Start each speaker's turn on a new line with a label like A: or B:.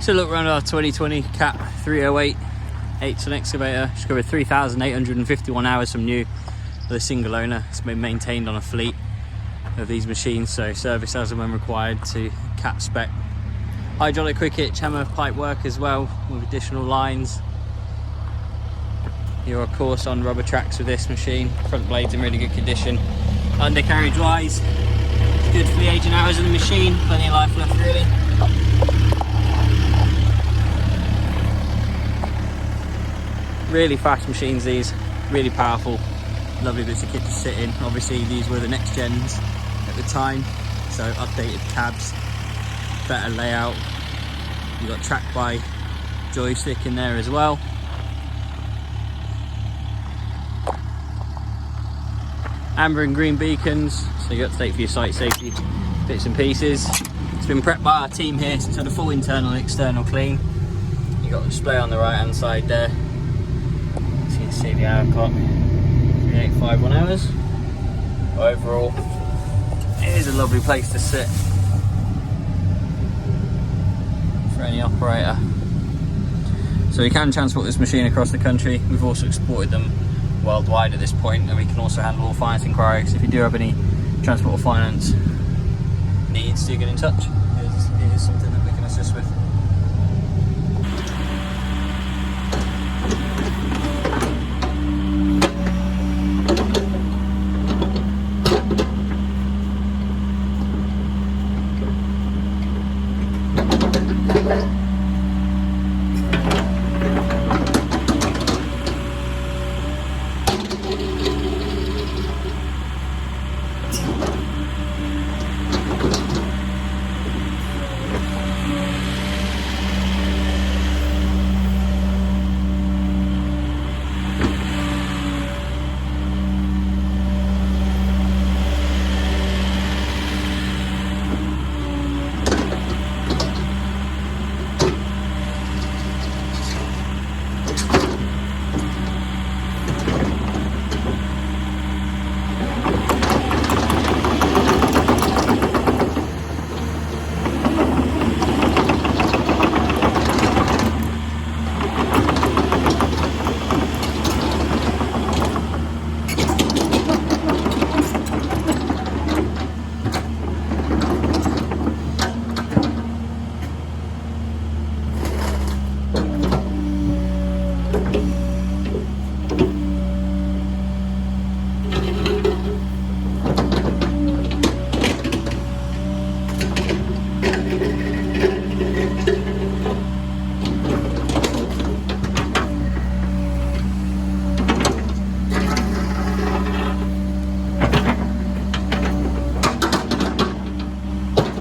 A: So look, around our 2020 Cat 308 8-ton excavator. It's covered 3,851 hours from new with a single owner. It's been maintained on a fleet of these machines, so service as and when required to Cat spec. Hydraulic quick hitch hammer pipe work as well with additional lines. You're of course on rubber tracks with this machine. Front blades in really good condition. Undercarriage wise, it's good for the aging hours of the machine. Plenty of life left really. Really fast machines these, really powerful, lovely bits of kit to sit in. Obviously these were the next gens at the time, so updated cabs, better layout. You've got track by joystick in there as well. Amber and green beacons, so you're up to date for your site safety bits and pieces. It's been prepped by our team here, so it's had a full internal and external clean. You've got the display on the right hand side there. So you can see the hour clock, 3851 hours. Overall, it is a lovely place to sit for any operator. So we can transport this machine across the country. We've also exported them worldwide at this point, and we can also handle all finance inquiries. If you do have any transport or finance needs, do get in touch. It is something that we can assist with.